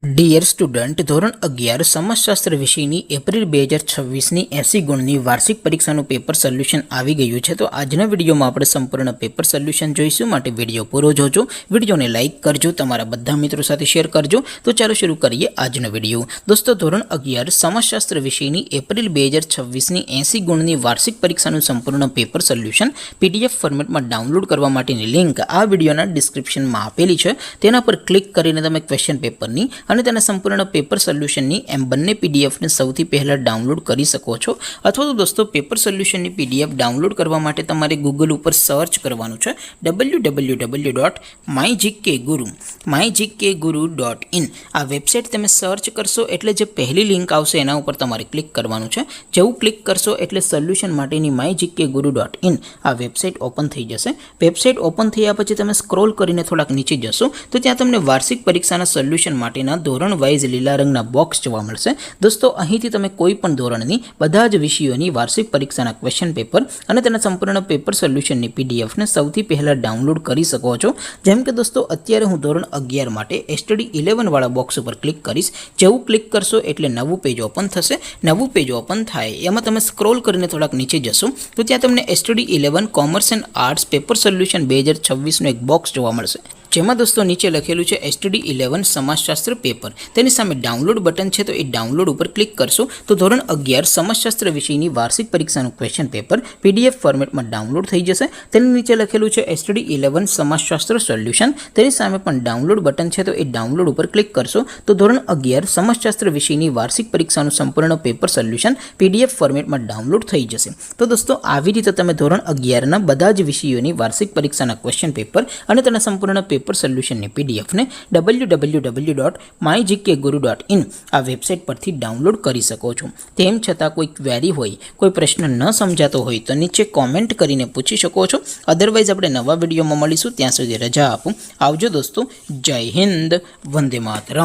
Dear student, ધોરણ 11 સમાજશાસ્ત્ર વિષયની April 2026ની 80 ગુણની વાર્ષિક પરીક્ષાનું પેપર સોલ્યુશન આવી ગયું છે. તો આજના વિડીયોમાં આપણે સંપૂર્ણ પેપર સોલ્યુશન જોઈશું. માટે વિડીયો પૂરો જોજો, વિડીયોને લાઇક કરજો, તમારા બધા મિત્રો સાથે શેર કરજો. તો ચાલો શરૂ કરીએ આજનો વિડીયો. દોસ્તો, ધોરણ 11 સમાજશાસ્ત્ર વિષયની એપ્રિલ 2026ની 80 ગુણની વાર્ષિક પરીક્ષાનું સંપૂર્ણ પેપર સોલ્યુશન PDF ફોર્મેટમાં ડાઉનલોડ કરવા માટેની લિંક આ વિડીયોના ડિસ્ક્રિપ્શનમાં આપેલી છે. તેના પર ક્લિક કરીને તમે ક્વેશ્ચન પેપરની અને તેના સંપૂર્ણ પેપર સોલ્યુશનની એમ બંને પીડીએફને સૌથી પહેલાં ડાઉનલોડ કરી શકો છો. અથવા તો દોસ્તો, પેપર સોલ્યુશનની PDF ડાઉનલોડ કરવા માટે તમારે ગૂગલ ઉપર સર્ચ કરવાનું છે www.mygkguru.in. આ વેબસાઇટ તમે સર્ચ કરશો એટલે જે પહેલી લિંક આવશે એના ઉપર તમારે ક્લિક કરવાનું છે. જેવું ક્લિક કરશો એટલે સોલ્યુશન માટેની mygkguru.in આ વેબસાઇટ ઓપન થઈ જશે. વેબસાઇટ ઓપન થયા પછી તમે સ્ક્રોલ કરીને થોડાક નીચે જશો તો ત્યાં તમને વાર્ષિક પરીક્ષાના સોલ્યુશન માટેના ધોરણ વાઇઝ લીલા રંગના બોક્સ જોવા મળશે. દોસ્તો, અહીંથી તમે કોઈ પણ ધોરણની બધા જ વિષયોની વાર્ષિક પરીક્ષાના ક્વેશ્ચન પેપર અને તેના સંપૂર્ણ પેપર સોલ્યુશનની પીડીએફને સૌથી પહેલાં ડાઉનલોડ કરી શકો છો. જેમ કે દોસ્તો, અત્યારે હું ધોરણ 11 માટે STD 11 વાળા બોક્સ ઉપર ક્લિક કરીશ. જેવું ક્લિક કરશો એટલે નવું પેજ ઓપન થશે. નવું પેજ ઓપન થાય એમાં તમે સ્ક્રોલ કરીને થોડાક નીચે જશો તો ત્યાં તમને STD 11 commerce and arts paper solution 2026નું એક બોક્સ જોવા મળશે. જેમાં દોસ્તો નીચે લખેલું છે STD 11 સમાજશાસ્ત્ર પેપર. તેની સામે ડાઉનલોડ બટન છે, તો એ ડાઉનલોડ ઉપર ક્લિક કરશો તો ધોરણ 11 સમાજશાસ્ત્ર વિષયની વાર્ષિક પરીક્ષાનું ક્વેશ્ચન પેપર PDF ફોર્મેટમાં ડાઉનલોડ થઈ જશે. તેની નીચે લખેલું છે STD 11 સમાજશાસ્ત્ર સોલ્યુશન. તેની સામે પણ ડાઉનલોડ બટન છે, તો એ ડાઉનલોડ ઉપર ક્લિક કરશો તો ધોરણ 11 સમાજશાસ્ત્ર વિષયની વાર્ષિક પરીક્ષાનું સંપૂર્ણ પેપર સોલ્યુશન PDF ફોર્મેટમાં ડાઉનલોડ થઈ જશે. તો દોસ્તો, આવી રીતે તમે ધોરણ 11ના બધા જ વિષયોની વાર્ષિક પરીક્ષાના ક્વેશ્ચન પેપર અને તેના સંપૂર્ણ પેપર સોલ્યુશનની પીડીએફને www.mygkguru.in આ વેબસાઇટ પરથી ડાઉનલોડ કરી શકો છો. તેમ છતાં કોઈ ક્વેરી હોય, કોઈ પ્રશ્ન ન સમજાતો હોય તો નીચે કોમેન્ટ કરીને પૂછી શકો છો. અધરવાઇઝ આપણે નવા વિડીયોમાં મળીશું. ત્યાં સુધી રજા આપો. આવજો દોસ્તો. જય હિન્દ. વંદે માતરમ.